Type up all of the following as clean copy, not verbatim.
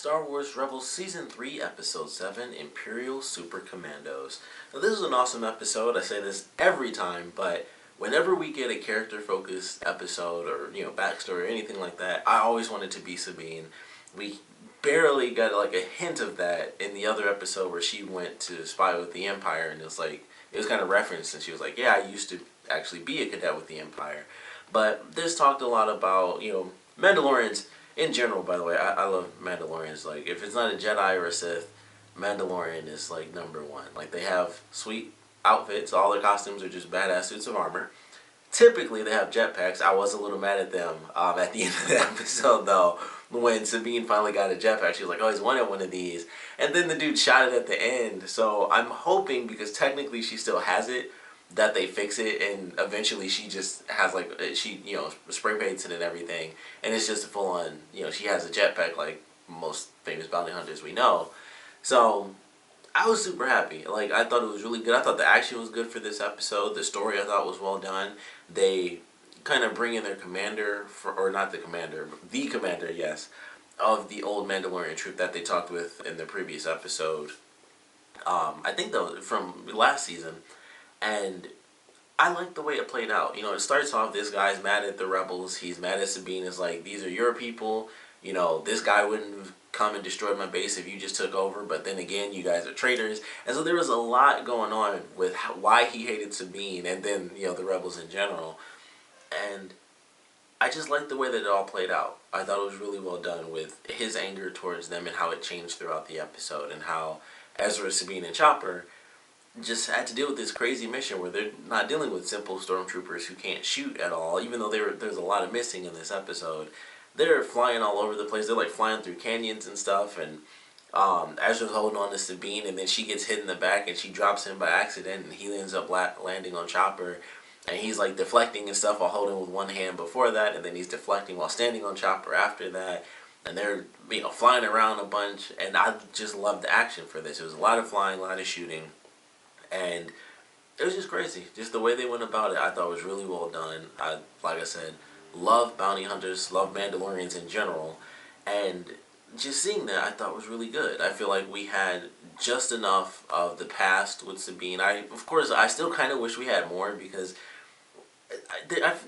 Star Wars Rebels Season 3, Episode 7, Imperial Supercommandos. Now this is an awesome episode. I say this every time, but whenever we get a character-focused episode or, backstory or anything like that, I always want it to be Sabine. We barely got like a hint of that in the other episode where she went to spy with the Empire, and it was kind of referenced, and she was like, yeah, I used to actually be a cadet with the Empire. But this talked a lot about, Mandalorians in general. By the way, I love Mandalorians. Like, if it's not a Jedi or a Sith, Mandalorian is like number one. Like, they have sweet outfits. All their costumes are just badass suits of armor. Typically, they have jetpacks. I was a little mad at them at the end of the episode, though, when Sabine finally got a jetpack. She was like, oh, he's wanted one of these. And then the dude shot it at the end. So I'm hoping, because technically she still has it, that they fix it, and eventually she just has spray paints it and everything, and it's just a full on, she has a jetpack like most famous bounty hunters we know. So I was super happy. Like, I thought it was really good. I thought the action was good for this episode. The story I thought was well done. They kind of bring in their commander, the commander, yes, of the old Mandalorian troop that they talked with in the previous episode. I think though from last season. And I like the way it played out. It starts off, this guy's mad at the rebels. He's mad at Sabine. It's like, these are your people. This guy wouldn't have come and destroyed my base if you just took over. But then again, you guys are traitors. And so there was a lot going on with why he hated Sabine, and then, the rebels in general. And I just liked the way that it all played out. I thought it was really well done with his anger towards them and how it changed throughout the episode, and how Ezra, Sabine, and Chopper just had to deal with this crazy mission where they're not dealing with simple stormtroopers who can't shoot at all, even though there's a lot of missing in this episode. They're flying all over the place. They're like flying through canyons and stuff, and Ezra's holding on to Sabine, and then she gets hit in the back and she drops him by accident, and he ends up landing on Chopper, and he's like deflecting and stuff while holding with one hand before that, and then he's deflecting while standing on Chopper after that. And they're flying around a bunch, and I just loved the action for this. It was a lot of flying, a lot of shooting. And it was just crazy. Just the way they went about it, I thought was really well done. Like I said, love bounty hunters, love Mandalorians in general. And just seeing that, I thought was really good. I feel like we had just enough of the past with Sabine. Of course, I still kind of wish we had more, because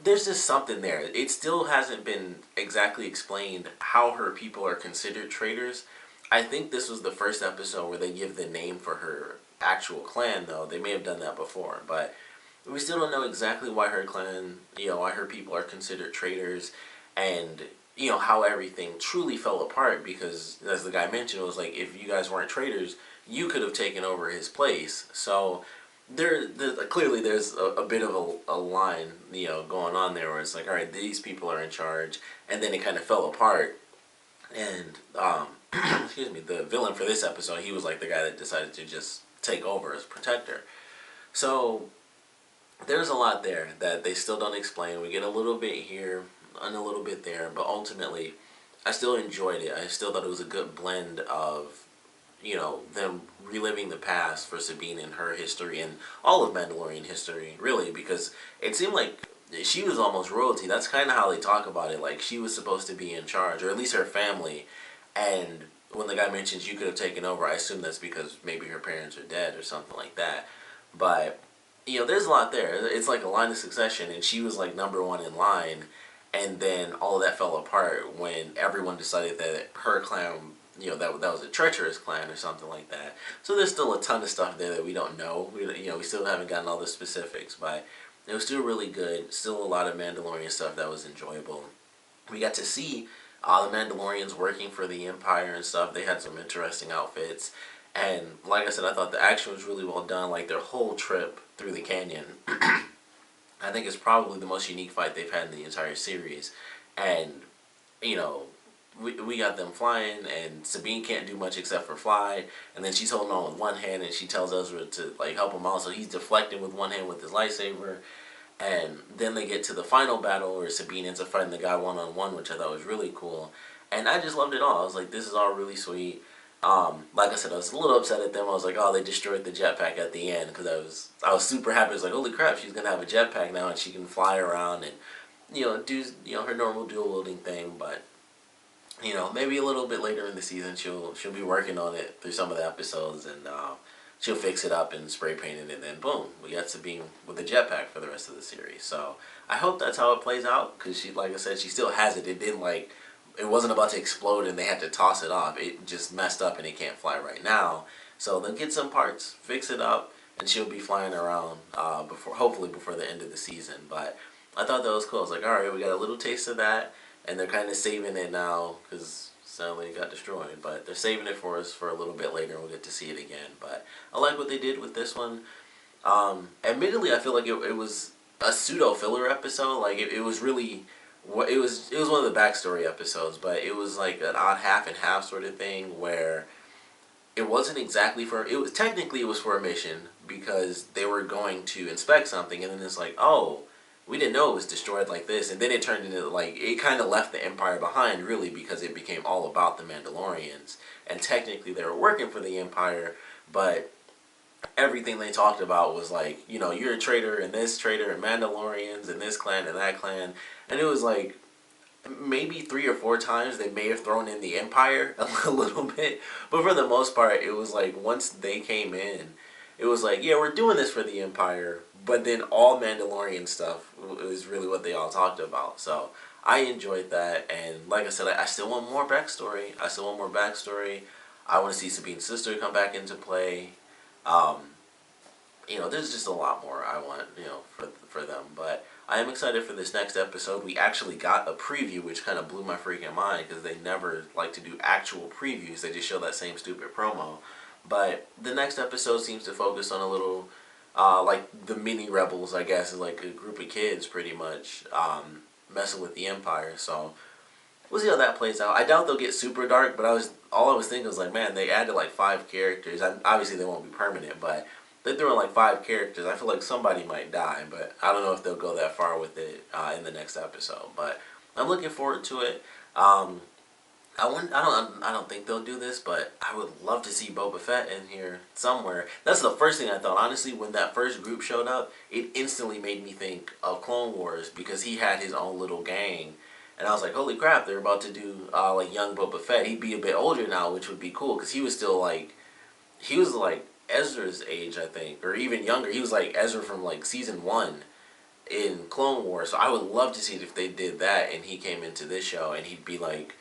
there's just something there. It still hasn't been exactly explained how her people are considered traitors. I think this was the first episode where they give the name for her actual clan, though. They may have done that before, but we still don't know exactly why her clan, why her people are considered traitors, and how everything truly fell apart, because as the guy mentioned, it was like, if you guys weren't traitors, you could have taken over his place. So clearly there's a bit of a line going on there, where it's like, all right, these people are in charge, and then it kind of fell apart. And excuse me, the villain for this episode, he was like the guy that decided to just take over as protector. So there's a lot there that they still don't explain. We get a little bit here and a little bit there, but ultimately I still enjoyed it. I still thought it was a good blend of them reliving the past for Sabine and her history, and all of Mandalorian history, really, because it seemed like she was almost royalty. That's kind of how they talk about it. Like, she was supposed to be in charge, or at least her family. And when the guy mentions you could have taken over, I assume that's because maybe her parents are dead or something like that. But there's a lot there. It's like a line of succession, and she was like number one in line, and then all of that fell apart when everyone decided that her clan, that was a treacherous clan or something like that. So there's still a ton of stuff there that we don't know. We still haven't gotten all the specifics, but it was still really good. Still a lot of Mandalorian stuff that was enjoyable. We got to see the Mandalorians working for the Empire and stuff. They had some interesting outfits. And like I said, I thought the action was really well done. Like, their whole trip through the canyon, I think it's probably the most unique fight they've had in the entire series. And, we got them flying, and Sabine can't do much except for fly. And then she's holding on with one hand, and she tells Ezra to help him out. So he's deflecting with one hand with his lightsaber. And then they get to the final battle where Sabine ends up fighting the guy one-on-one, which I thought was really cool. And I just loved it all. I was like, this is all really sweet. Like I said, I was a little upset at them. I was like, oh, they destroyed the jetpack at the end, because I was super happy. I was like, holy crap, she's going to have a jetpack now, and she can fly around and, do, her normal dual-wielding thing. But you know, maybe a little bit later in the season, she'll be working on it through some of the episodes, and she'll fix it up and spray paint it, and then boom, we got Sabine with a jetpack for the rest of the series. So I hope that's how it plays out, because she, like I said, she still has it. It didn't like, it wasn't about to explode and they had to toss it off. It just messed up and it can't fly right now. So they'll get some parts, fix it up, and she'll be flying around hopefully before the end of the season. But I thought that was cool. I was like, all right, we got a little taste of that, and they're kind of saving it now because sadly it got destroyed. But they're saving it for us for a little bit later, and we'll get to see it again. But I like what they did with this one. Admittedly, I feel like it was a pseudo filler episode. Like it was really, it was one of the backstory episodes, but it was like an odd half and half sort of thing where it wasn't exactly for, it was technically it was for a mission because they were going to inspect something, and then it's like, oh, we didn't know it was destroyed like this, and then it turned into like, it kind of left the Empire behind really because it became all about the Mandalorians, and technically they were working for the Empire, but everything they talked about was like, you know, you're a traitor and this traitor and Mandalorians and this clan and that clan, and it was like maybe 3 or 4 times they may have thrown in the Empire a little bit, but for the most part it was like once they came in, it was like, yeah, we're doing this for the Empire, but then all Mandalorian stuff was really what they all talked about. So I enjoyed that, and like I said, I still want more backstory. I want to see Sabine's sister come back into play. Um, you know, there's just a lot more I want, you know, for them. But I am excited for this next episode. We actually got a preview, which kind of blew my freaking mind because they never like to do actual previews. They just show that same stupid promo. But the next episode seems to focus on a little, like the mini rebels, I guess, is like a group of kids pretty much messing with the Empire. So we'll see how that plays out. I doubt they'll get super dark, but all I was thinking was like, man, they added like 5 characters. Obviously they won't be permanent, but they threw in like 5 characters. I feel like somebody might die, but I don't know if they'll go that far with it in the next episode. But I'm looking forward to it. I don't think they'll do this, but I would love to see Boba Fett in here somewhere. That's the first thing I thought. Honestly, when that first group showed up, it instantly made me think of Clone Wars because he had his own little gang. And I was like, holy crap, they're about to do like young Boba Fett. He'd be a bit older now, which would be cool because he was still like, he was like Ezra's age, I think, or even younger. He was like Ezra from like season 1 in Clone Wars. So I would love to see it if they did that and he came into this show and he'd be like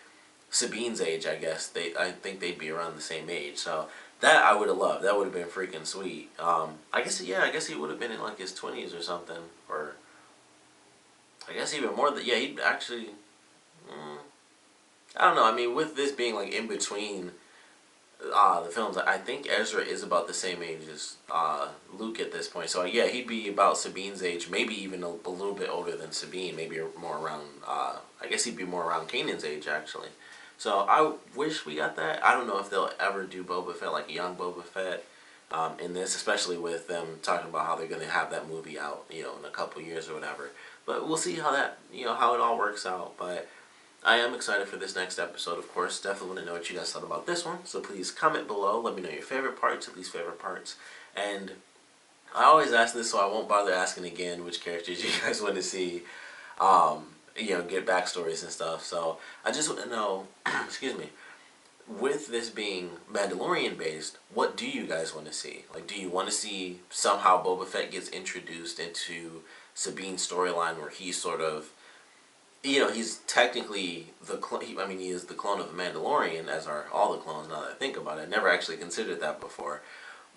Sabine's age, I guess. I think they'd be around the same age. So that I would have loved. That would have been freaking sweet. I guess he would have been in like his 20s or something, or I guess even more than, yeah, he'd actually, I don't know. I mean, with this being like in between the films, I think Ezra is about the same age as Luke at this point. So yeah, he'd be about Sabine's age, maybe even a little bit older than Sabine, maybe more around, I guess he'd be more around Kanan's age actually. So I wish we got that. I don't know if they'll ever do Boba Fett, like a young Boba Fett in this, especially with them talking about how they're going to have that movie out, you know, in a couple years or whatever. But we'll see how that, you know, how it all works out. But I am excited for this next episode, of course. Definitely want to know what you guys thought about this one. So please comment below. Let me know your favorite parts, at least favorite parts. And I always ask this, so I won't bother asking again which characters you guys want to see, you know, get backstories and stuff. So I just want to know, excuse me, with this being Mandalorian based, what do you guys want to see? Like, do you want to see somehow Boba Fett gets introduced into Sabine's storyline where he's sort of, you know, he's technically he is the clone of the Mandalorian, as are all the clones now that I think about it. I never actually considered that before.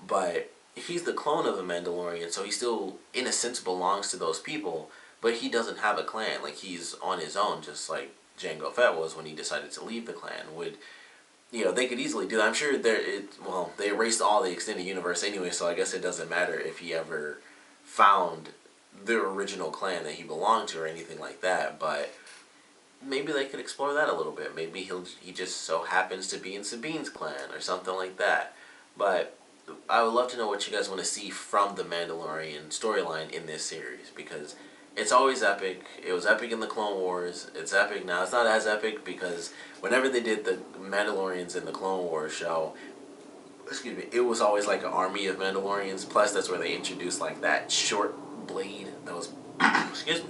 But he's the clone of the Mandalorian, so he still, in a sense, belongs to those people, but he doesn't have a clan. Like, he's on his own, just like Jango Fett was when he decided to leave the clan. You know, they could easily do that. I'm sure they erased all the extended universe anyway, so I guess it doesn't matter if he ever found the original clan that he belonged to or anything like that, but maybe they could explore that a little bit. Maybe he just so happens to be in Sabine's clan or something like that. But I would love to know what you guys want to see from the Mandalorian storyline in this series, because it's always epic. It was epic in the Clone Wars. It's epic now. It's not as epic because whenever they did the Mandalorians in the Clone Wars show, excuse me, it was always like an army of Mandalorians. Plus, that's where they introduced like that short blade that was, excuse me,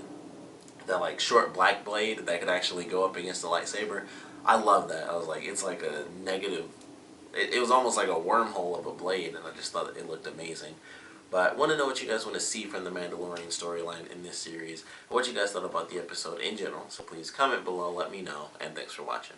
that like short black blade that could actually go up against the lightsaber. I love that. I was like, it's like a negative. It was almost like a wormhole of a blade, and I just thought it looked amazing. But I want to know what you guys want to see from the Mandalorian storyline in this series, what you guys thought about the episode in general. So please comment below, let me know, and thanks for watching.